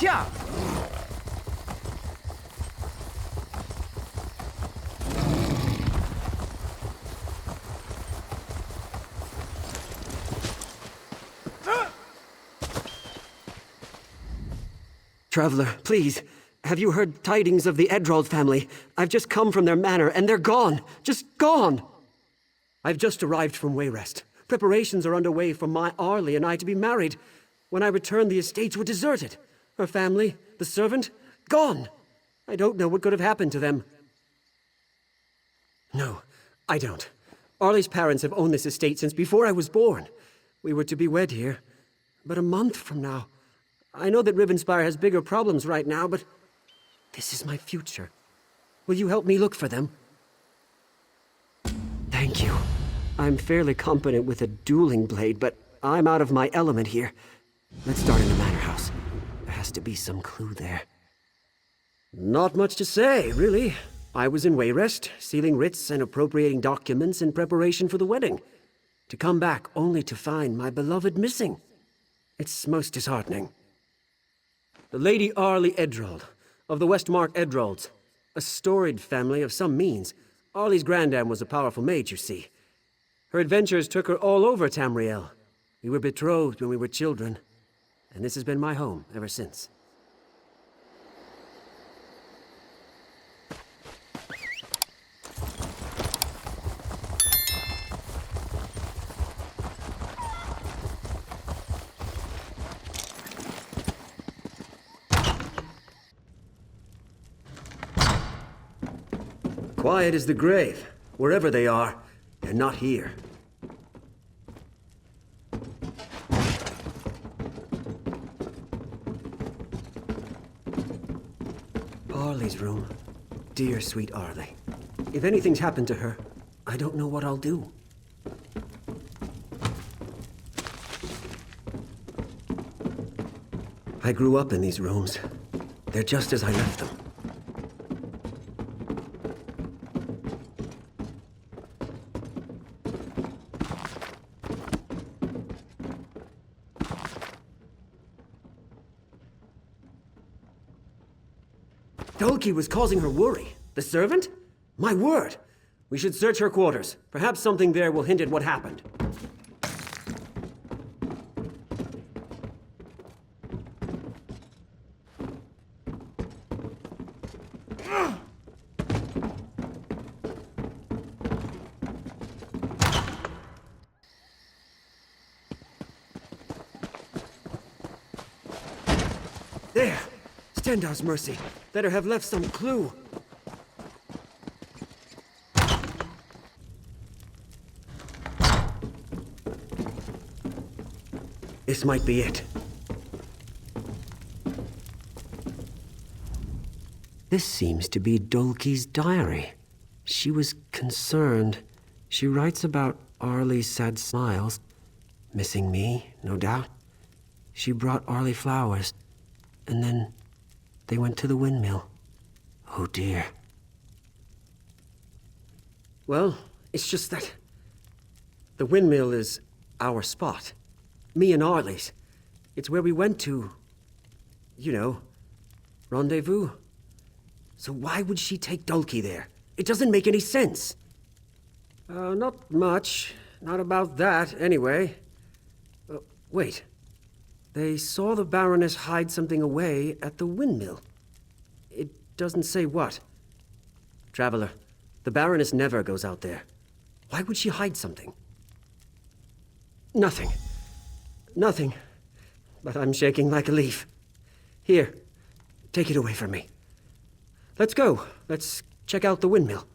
Yeah. Traveler, please, have you heard tidings of the Edrald family? I've just come from their manor, and they're gone. Just gone! I've just arrived from Wayrest. Preparations are underway for my Arlie and I to be married. When I returned, the estates were deserted. Her family, the servant, gone. I don't know what could have happened to them. No, I don't. Arlie's parents have owned this estate since before I was born. We were to be wed here, but a month from now. I know that Rivenspire has bigger problems right now, but this is my future. Will you help me look for them? Thank you. I'm fairly competent with a dueling blade, but I'm out of my element here. Let's start in the manor house. There has to be some clue there. Not much to say, really. I was in Wayrest, sealing writs and appropriating documents in preparation for the wedding. To come back only to find my beloved missing. It's most disheartening. The Lady Arlie Edrald, of the Westmark Edralds. A storied family of some means. Arlie's granddam was a powerful mage, you see. Her adventures took her all over Tamriel. We were betrothed when we were children, and this has been my home ever since. Quiet as the grave. Wherever they are, they're not here. Arlie's room. Dear sweet Arlie. If anything's happened to her, I don't know what I'll do. I grew up in these rooms. They're just as I left them. Dolki was causing her worry. The servant? My word! We should search her quarters. Perhaps something there will hint at what happened. There! Stendar's mercy. Better have left some clue. This might be it. This seems to be Dolki's diary. She was concerned. She writes about Arlie's sad smiles. Missing me, no doubt. She brought Arlie flowers. And then they went to the windmill. Oh dear. Well, it's just that the windmill is our spot. Me and Arlie's. It's where we went to, you know, rendezvous. So why would she take Dolki there? It doesn't make any sense. Not much. Not about that, anyway. Wait. They saw the Baroness hide something away at the windmill. It doesn't say what. Traveler, the Baroness never goes out there. Why would she hide something? Nothing. Nothing. But I'm shaking like a leaf. Here, take it away from me. Let's go. Let's check out the windmill.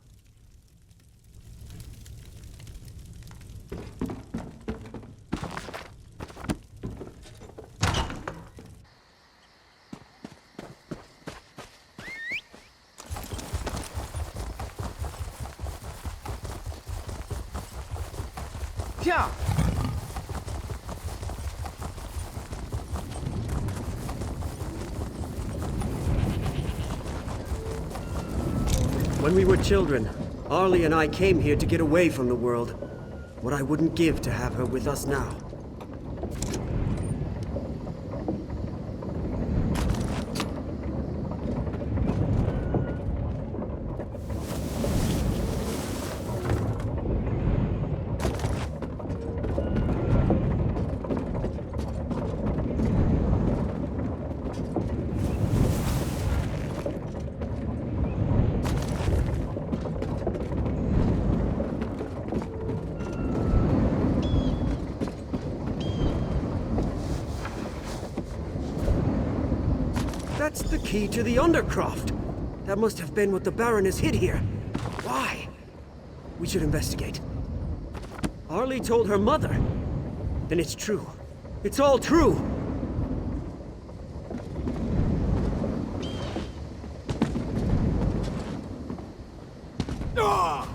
Yeah. When we were children, Arlie and I came here to get away from the world. What I wouldn't give to have her with us now. The key to the Undercroft! That must have been what the Baroness hid here. Why? We should investigate. Arlie told her mother. Then it's true. It's all true! Ah!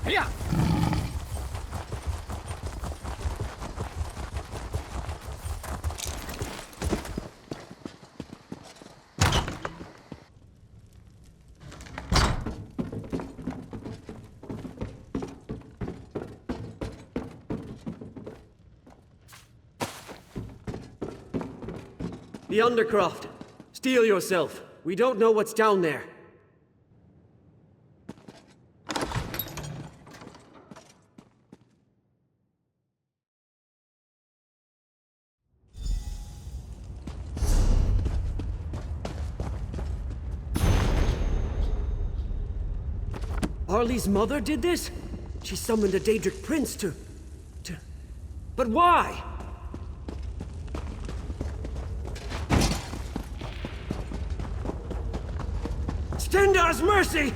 Yeah. The Undercroft. Steel yourself. We don't know what's down there. Arlie's mother did this? She summoned a Daedric prince to... But why? Stendar's mercy!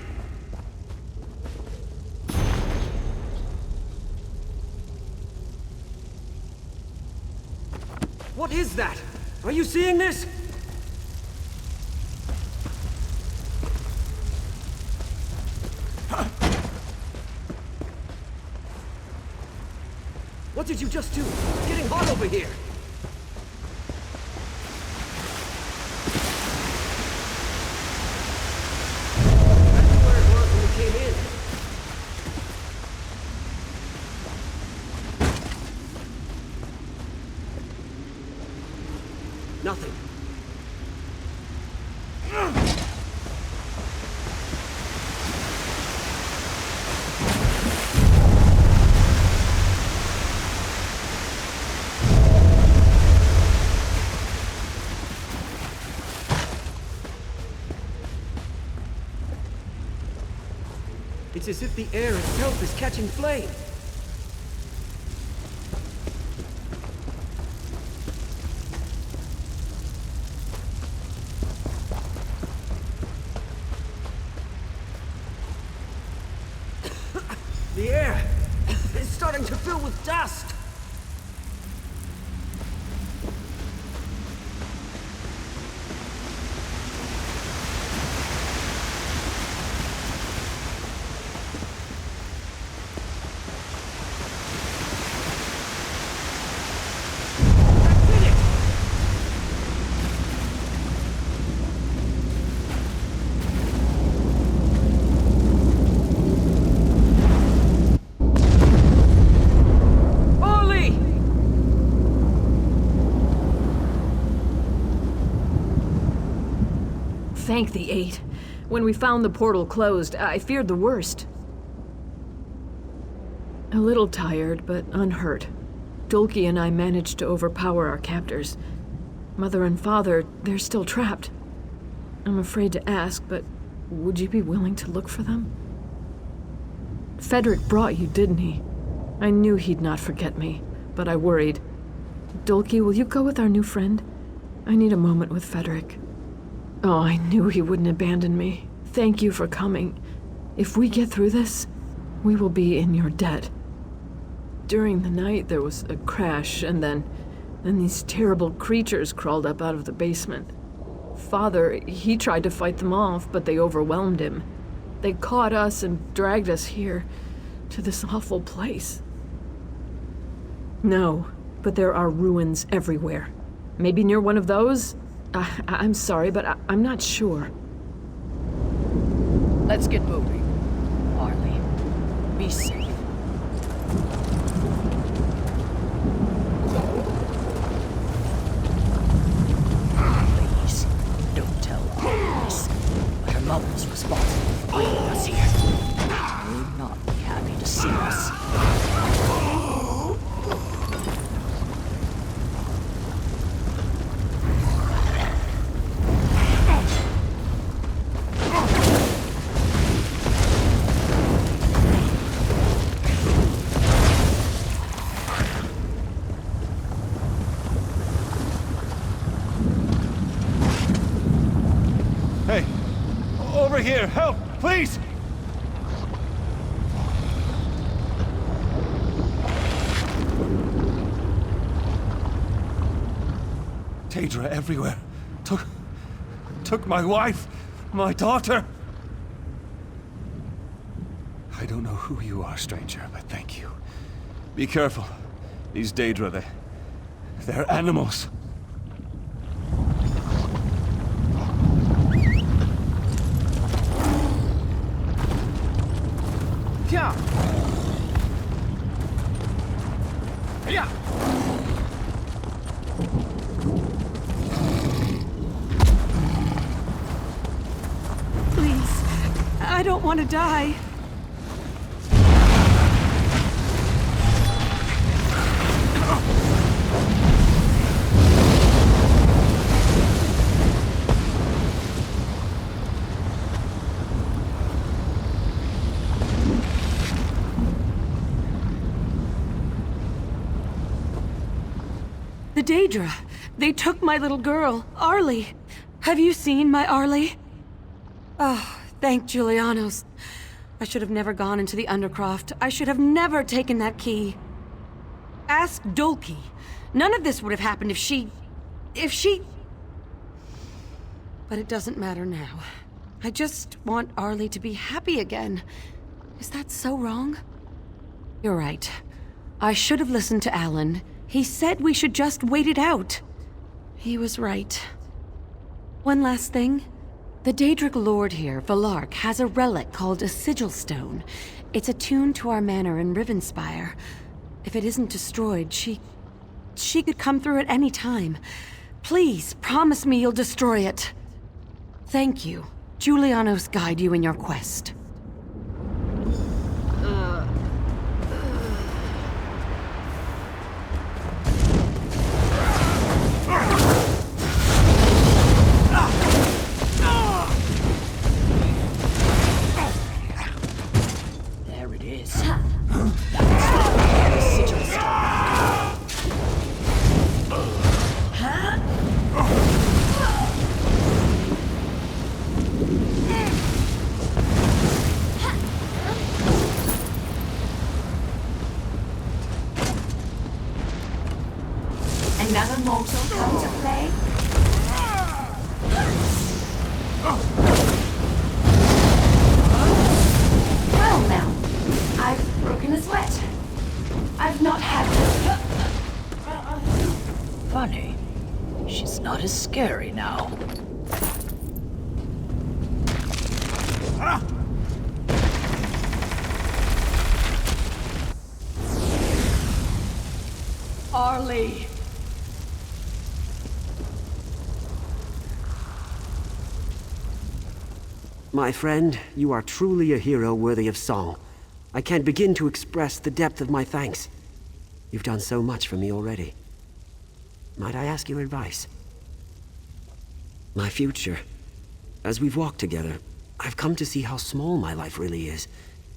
What is that? Are you seeing this? What did you just do? It's getting hot over here! Came in. Nothing. It's as if the air itself is catching flame. The air is starting to fill with dust. Thank the Eight. When we found the portal closed, I feared the worst. A little tired, but unhurt. Dulcie and I managed to overpower our captors. Mother and Father, they're still trapped. I'm afraid to ask, but would you be willing to look for them? Frederick brought you, didn't he? I knew he'd not forget me, but I worried. Dulcie, will you go with our new friend? I need a moment with Frederick. Oh, I knew he wouldn't abandon me. Thank you for coming. If we get through this, we will be in your debt. During the night, there was a crash, and then these terrible creatures crawled up out of the basement. Father, he tried to fight them off, but they overwhelmed him. They caught us and dragged us here, to this awful place. No, but there are ruins everywhere. Maybe near one of those? I'm sorry, but I'm not sure. Let's get moving. Arlie, be safe. Please, don't tell Arlie this, but her mother's responsible for bringing us here. She would not be happy to see us. Over here! Help! Please! Daedra everywhere. Took my wife, my daughter. I don't know who you are, stranger, but thank you. Be careful. These Daedra, they're animals. Yeah. Yeah. Please, I don't want to die. The Daedra. They took my little girl, Arlie. Have you seen my Arlie? Oh, thank Julianos. I should have never gone into the Undercroft. I should have never taken that key. Ask Dulcie. None of this would have happened if she... But it doesn't matter now. I just want Arlie to be happy again. Is that so wrong? You're right. I should have listened to Alan. He said we should just wait it out. He was right. One last thing. The Daedric Lord here, Valark, has a relic called a Sigil Stone. It's attuned to our manor in Rivenspire. If it isn't destroyed, she could come through at any time. Please, promise me you'll destroy it. Thank you. Julianos guide you in your quest. There it is. That's the sigil Another mortal come to play? Well now, I've broken a sweat. I've not had Funny. She's not as scary now. Arlie! My friend, you are truly a hero worthy of song. I can't begin to express the depth of my thanks. You've done so much for me already. Might I ask your advice? My future. As we've walked together, I've come to see how small my life really is.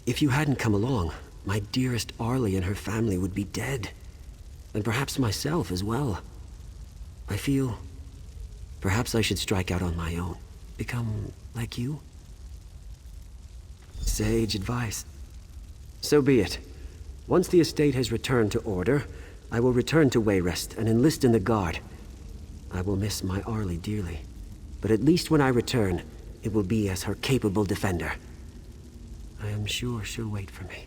If you hadn't come along, my dearest Arlie and her family would be dead. And perhaps myself as well. I feel... perhaps I should strike out on my own. Become like you? Sage advice. So be it. Once the estate has returned to order, I will return to Wayrest and enlist in the Guard. I will miss my Arlie dearly, but at least when I return, it will be as her capable defender. I am sure she'll wait for me.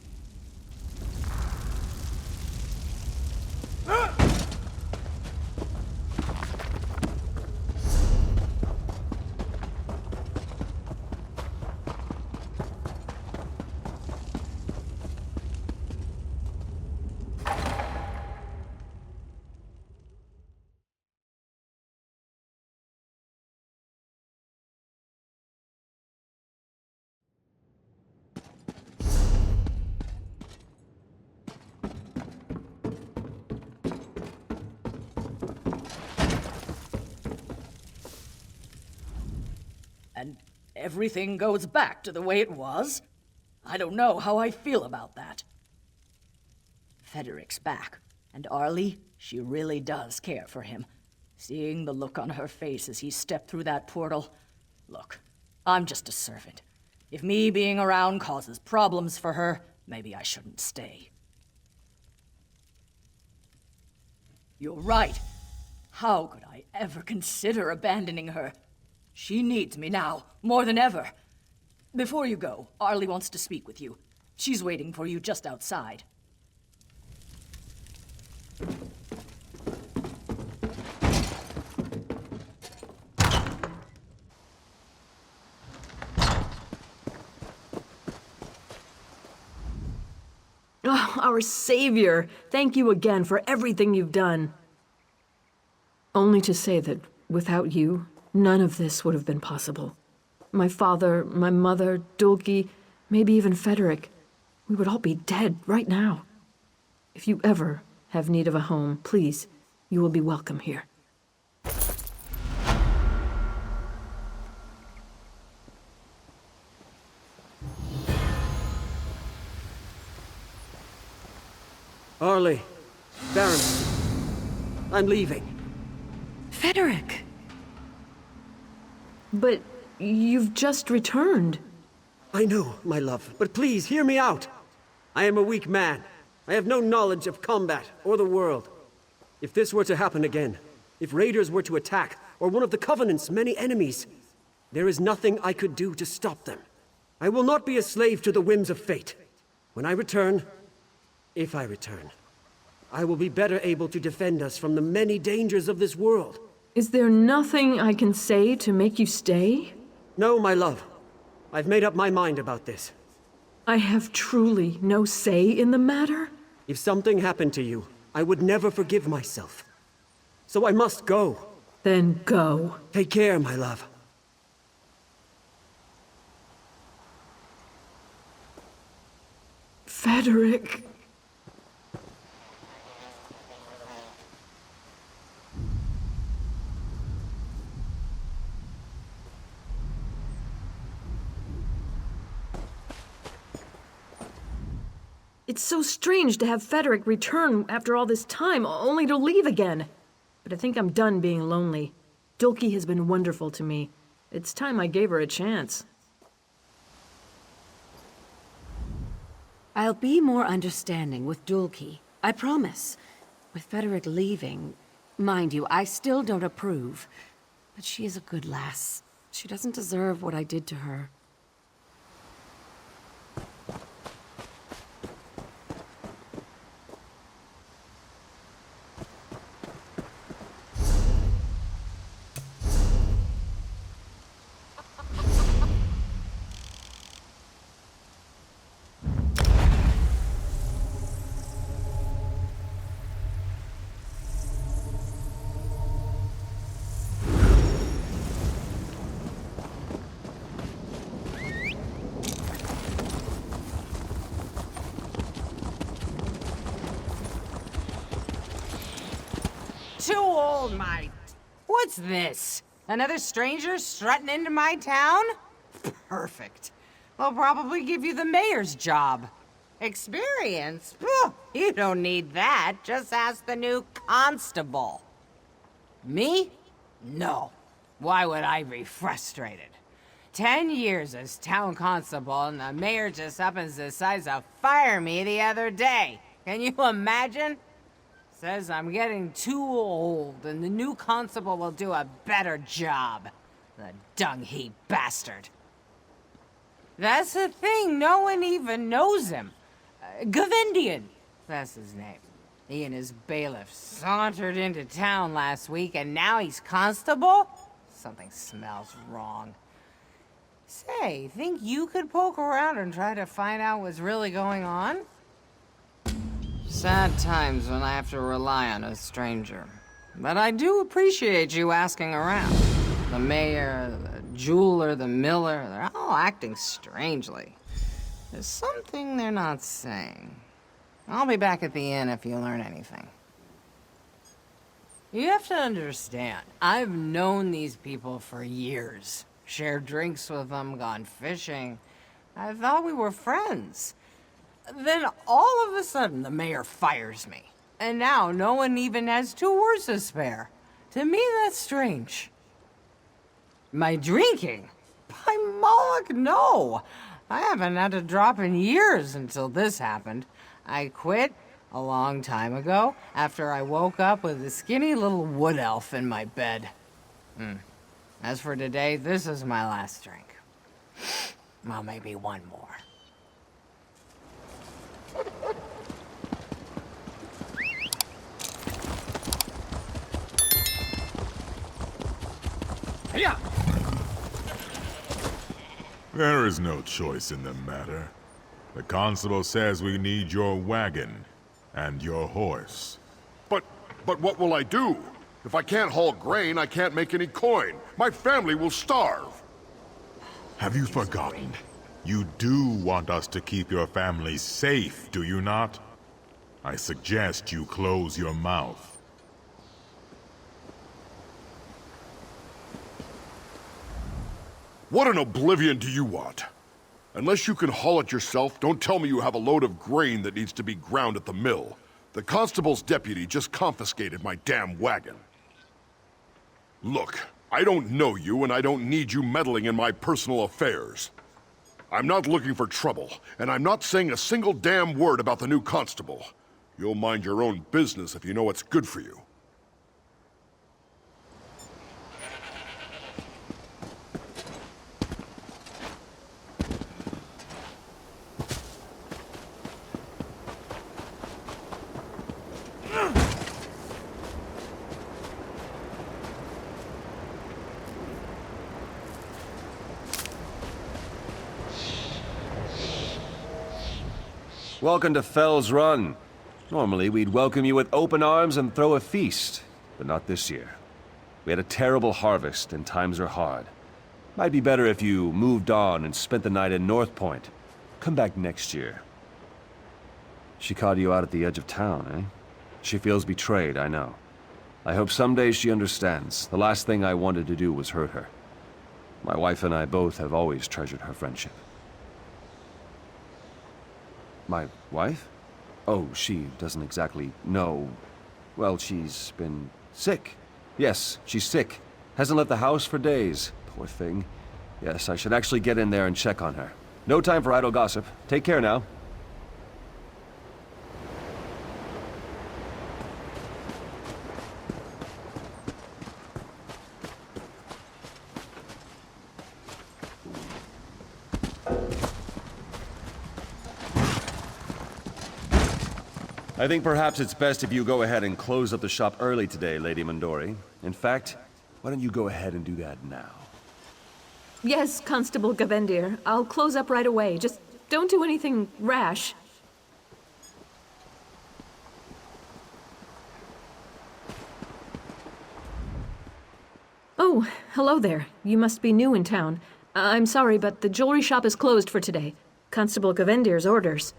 And everything goes back to the way it was? I don't know how I feel about that. Federic's back, and Arlie, she really does care for him. Seeing the look on her face as he stepped through that portal. Look, I'm just a servant. If me being around causes problems for her, maybe I shouldn't stay. You're right. How could I ever consider abandoning her? She needs me now, more than ever. Before you go, Arlie wants to speak with you. She's waiting for you just outside. Oh, our savior, thank you again for everything you've done. Only to say that without you, none of this would have been possible. My father, my mother, Dulcie, maybe even Frederick. We would all be dead right now. If you ever have need of a home, please, you will be welcome here. Arlie, Baron, I'm leaving. Frederick! But you've just returned. I know, my love, but please hear me out. I am a weak man. I have no knowledge of combat or the world. If this were to happen again, if raiders were to attack, or one of the Covenant's many enemies, there is nothing I could do to stop them. I will not be a slave to the whims of fate. When I return, if I return, I will be better able to defend us from the many dangers of this world. Is there nothing I can say to make you stay? No, my love. I've made up my mind about this. I have truly no say in the matter? If something happened to you, I would never forgive myself. So I must go. Then go. Take care, my love. Frederick. It's so strange to have Frederick return after all this time, only to leave again. But I think I'm done being lonely. Dulcie has been wonderful to me. It's time I gave her a chance. I'll be more understanding with Dulcie, I promise. With Frederick leaving, mind you, I still don't approve. But she is a good lass. She doesn't deserve what I did to her. Too old, mate. What's this? Another stranger strutting into my town? Perfect. They'll probably give you the mayor's job. Experience? Phew, you don't need that. Just ask the new constable. Me? No. Why would I be frustrated? 10 years as town constable, and the mayor just up and decides to fire me the other day. Can you imagine? Says I'm getting too old, and the new constable will do a better job. The dung-heap bastard. That's the thing, no one even knows him. Govindian, that's his name. He and his bailiff sauntered into town last week, and now he's constable? Something smells wrong. Say, think you could poke around and try to find out what's really going on? Sad times when I have to rely on a stranger. But I do appreciate you asking around. The mayor, the jeweler, the miller, they're all acting strangely. There's something they're not saying. I'll be back at the inn if you learn anything. You have to understand, I've known these people for years. Shared drinks with them, gone fishing. I thought we were friends. Then all of a sudden, the mayor fires me. And now no one even has 2 words to spare. To me, that's strange. My drinking? By Moloch, no! I haven't had a drop in years until this happened. I quit a long time ago after I woke up with a skinny little wood elf in my bed. As for today, this is my last drink. Well, maybe one more. Yeah. There is no choice in the matter. The constable says we need your wagon and your horse. But what will I do? If I can't haul grain, I can't make any coin. My family will starve. Have you forgotten? You do want us to keep your family safe, do you not? I suggest you close your mouth. What in oblivion do you want? Unless you can haul it yourself, don't tell me you have a load of grain that needs to be ground at the mill. The constable's deputy just confiscated my damn wagon. Look, I don't know you, and I don't need you meddling in my personal affairs. I'm not looking for trouble, and I'm not saying a single damn word about the new constable. You'll mind your own business if you know what's good for you. Welcome to Fell's Run. Normally, we'd welcome you with open arms and throw a feast, but not this year. We had a terrible harvest, and times are hard. Might be better if you moved on and spent the night in North Point. Come back next year. She caught you out at the edge of town, eh? She feels betrayed, I know. I hope someday she understands. The last thing I wanted to do was hurt her. My wife and I both have always treasured her friendship. My wife? Oh, she doesn't exactly know. Well, she's been sick. Yes, she's sick. Hasn't left the house for days. Poor thing. Yes, I should actually get in there and check on her. No time for idle gossip. Take care now. I think perhaps it's best if you go ahead and close up the shop early today, Lady Mondori. In fact, why don't you go ahead and do that now? Yes, Constable Gavendir. I'll close up right away. Just don't do anything rash. Oh, hello there. You must be new in town. I'm sorry, but the jewelry shop is closed for today. Constable Gavendir's orders.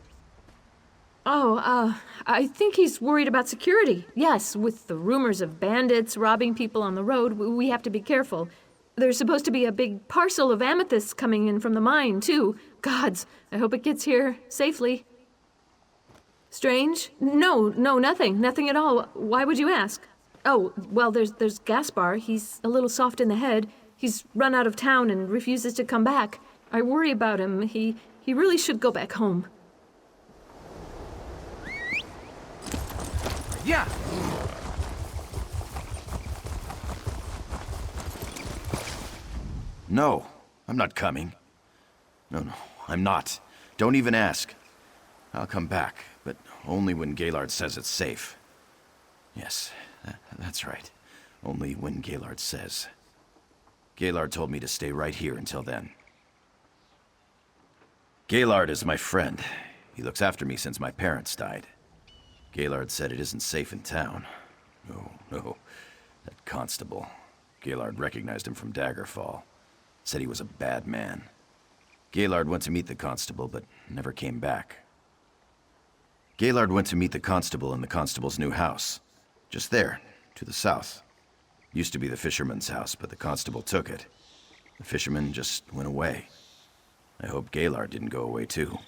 Oh, I think he's worried about security. Yes, with the rumors of bandits robbing people on the road, we have to be careful. There's supposed to be a big parcel of amethysts coming in from the mine, too. Gods, I hope it gets here safely. Strange? No, nothing. Nothing at all. Why would you ask? Oh, well, there's Gaspar. He's a little soft in the head. He's run out of town and refuses to come back. I worry about him. He really should go back home. Yeah. No, I'm not coming. No, I'm not. Don't even ask. I'll come back, but only when Gaylord says it's safe. Yes, that's right. Only when Gaylord says. Gaylord told me to stay right here until then. Gaylord is my friend. He looks after me since my parents died. Gaylord said it isn't safe in town. No. That constable. Gaylord recognized him from Daggerfall. Said he was a bad man. Gaylord went to meet the constable, but never came back. Gaylord went to meet the constable in the constable's new house. Just there, to the south. Used to be the fisherman's house, but the constable took it. The fisherman just went away. I hope Gaylord didn't go away too.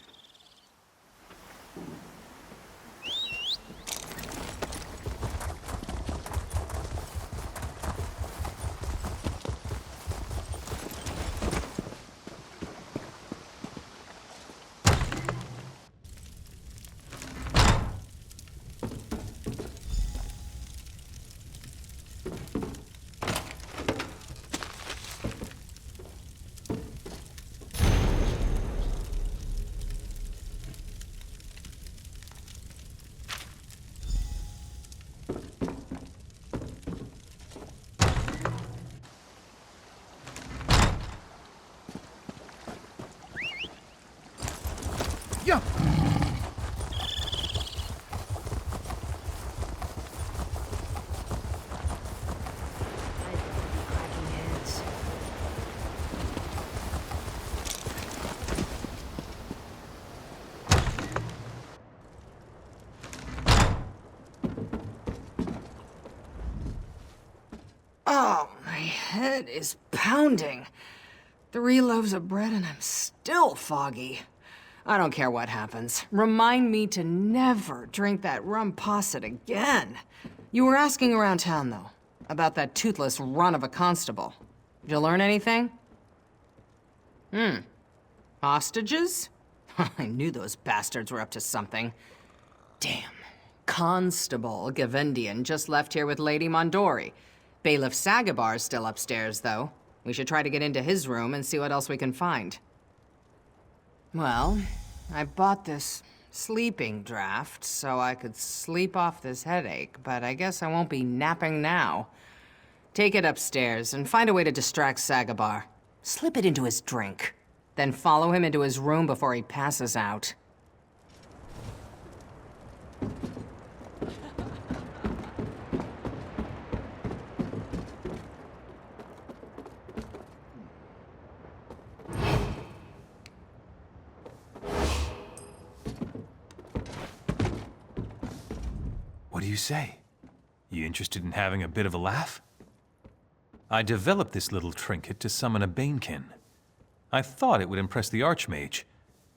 Oh, my head is pounding. 3 loaves of bread and I'm still foggy. I don't care what happens. Remind me to never drink that rum posset again. You were asking around town, though, about that toothless run of a constable. Did you learn anything? Hostages? I knew those bastards were up to something. Damn. Constable Gavendian just left here with Lady Mondori. Bailiff Sagabar's still upstairs, though. We should try to get into his room and see what else we can find. Well, I bought this sleeping draft so I could sleep off this headache, but I guess I won't be napping now. Take it upstairs and find a way to distract Sagabar. Slip it into his drink. Then follow him into his room before he passes out. What do you say? You interested in having a bit of a laugh? I developed this little trinket to summon a Banekin. I thought it would impress the Archmage,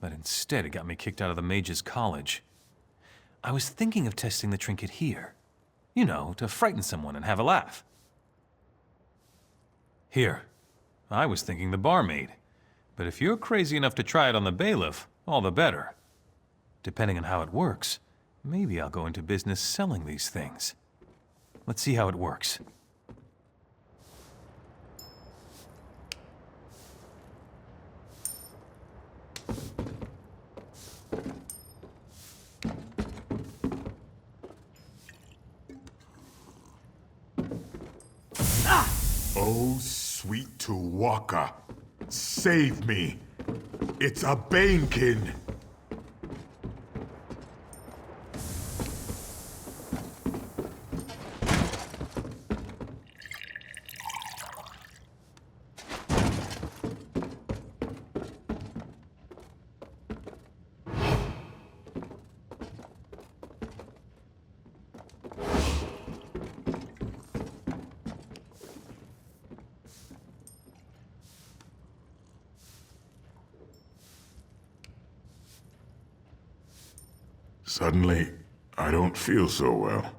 but instead it got me kicked out of the Mage's College. I was thinking of testing the trinket here. You know, to frighten someone and have a laugh. Here. I was thinking the barmaid. But if you're crazy enough to try it on the bailiff, all the better. Depending on how it works, maybe I'll go into business selling these things. Let's see how it works. Oh, sweet Tuwaka, save me. It's a Banekin. Suddenly, I don't feel so well.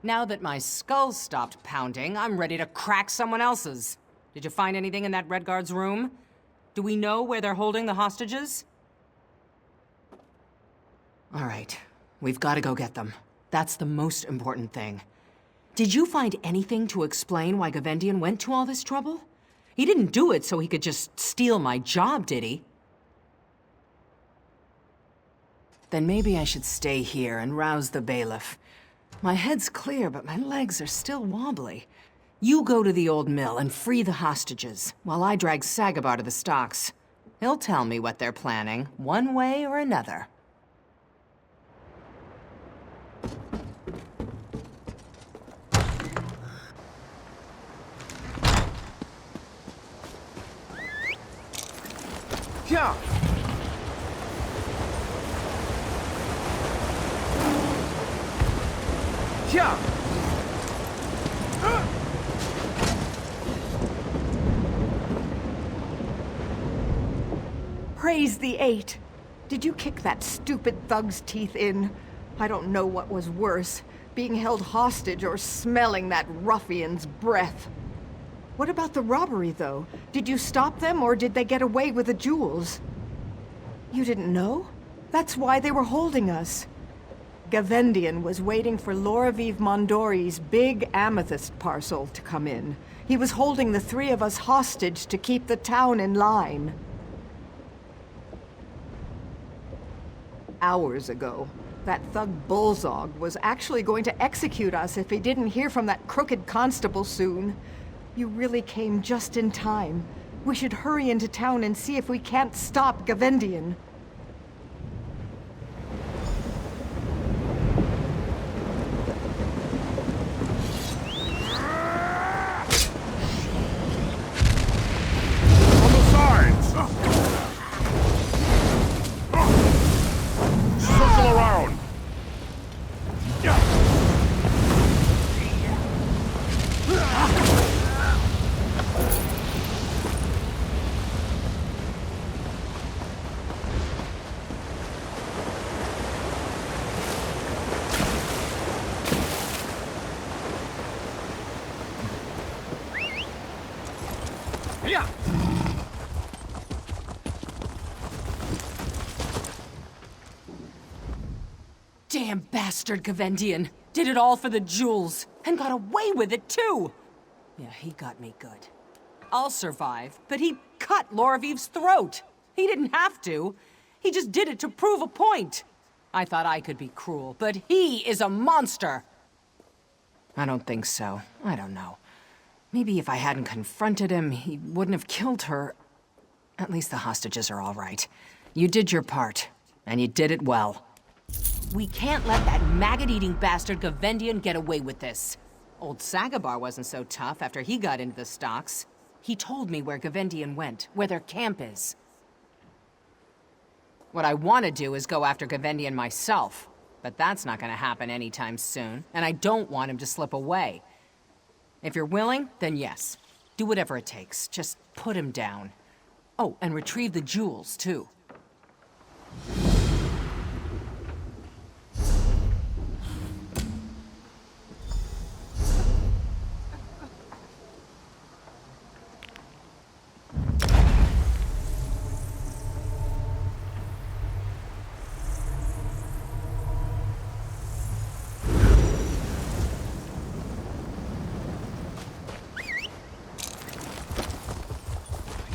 Now that my skull's stopped pounding, I'm ready to crack someone else's. Did you find anything in that Redguard's room? Do we know where they're holding the hostages? All right, we've got to go get them. That's the most important thing. Did you find anything to explain why Gavendian went to all this trouble? He didn't do it so he could just steal my job, did he? Then maybe I should stay here and rouse the bailiff. My head's clear, but my legs are still wobbly. You go to the old mill and free the hostages, while I drag Sagabar to the stocks. He'll tell me what they're planning, one way or another. Yeah. Yeah. Praise the Eight. Did you kick that stupid thug's teeth in? I don't know what was worse, being held hostage or smelling that ruffian's breath. What about the robbery, though? Did you stop them, or did they get away with the jewels? You didn't know? That's why they were holding us. Gavendian was waiting for Loraviv Mondori's big amethyst parcel to come in. He was holding the three of us hostage to keep the town in line. Hours ago, that thug Bullzog was actually going to execute us if he didn't hear from that crooked constable soon. You really came just in time. We should hurry into town and see if we can't stop Gavendian. On the sides! Circle around! Yeah. Damn bastard Gavendian. Did it all for the jewels. And got away with it, too. Yeah, he got me good. I'll survive, but he cut Loraviv's throat. He didn't have to. He just did it to prove a point. I thought I could be cruel, but he is a monster. I don't think so. I don't know. Maybe if I hadn't confronted him, he wouldn't have killed her. At least the hostages are all right. You did your part, and you did it well. We can't let that maggot-eating bastard Gavendian get away with this. Old Sagabar wasn't so tough after he got into the stocks. He told me where Gavendian went, where their camp is. What I want to do is go after Gavendian myself, but that's not going to happen anytime soon, and I don't want him to slip away. If you're willing, then yes. Do whatever it takes. Just put him down. Oh, and retrieve the jewels, too.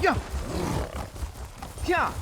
Yeah. Yeah.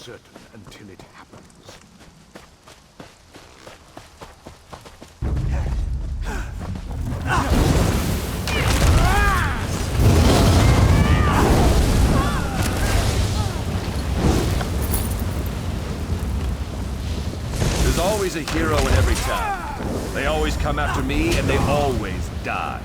certain until it happens. There's always a hero in every town. come after me, and they always die.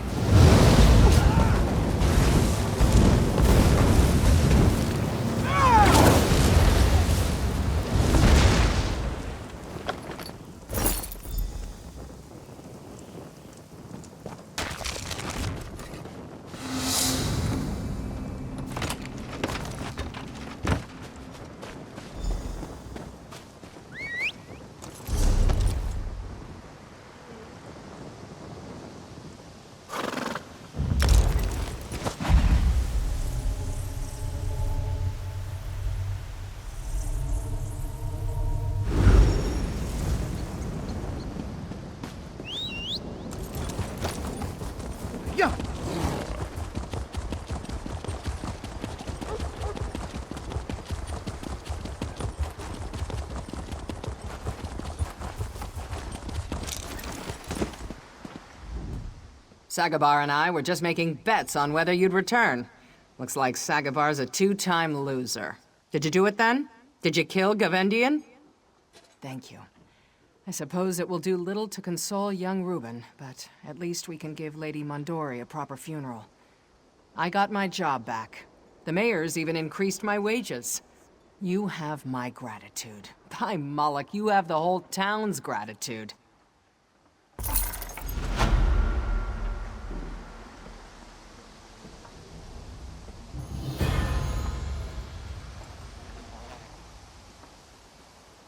Yeah. Sagabar and I were just making bets on whether you'd return. Looks like Sagabar's a two-time loser. Did you do it then? Did you kill Gavendian? Thank you. I suppose it will do little to console young Reuben, but at least we can give Lady Mondori a proper funeral. I got my job back. The mayor's even increased my wages. You have my gratitude. By Moloch, you have the whole town's gratitude.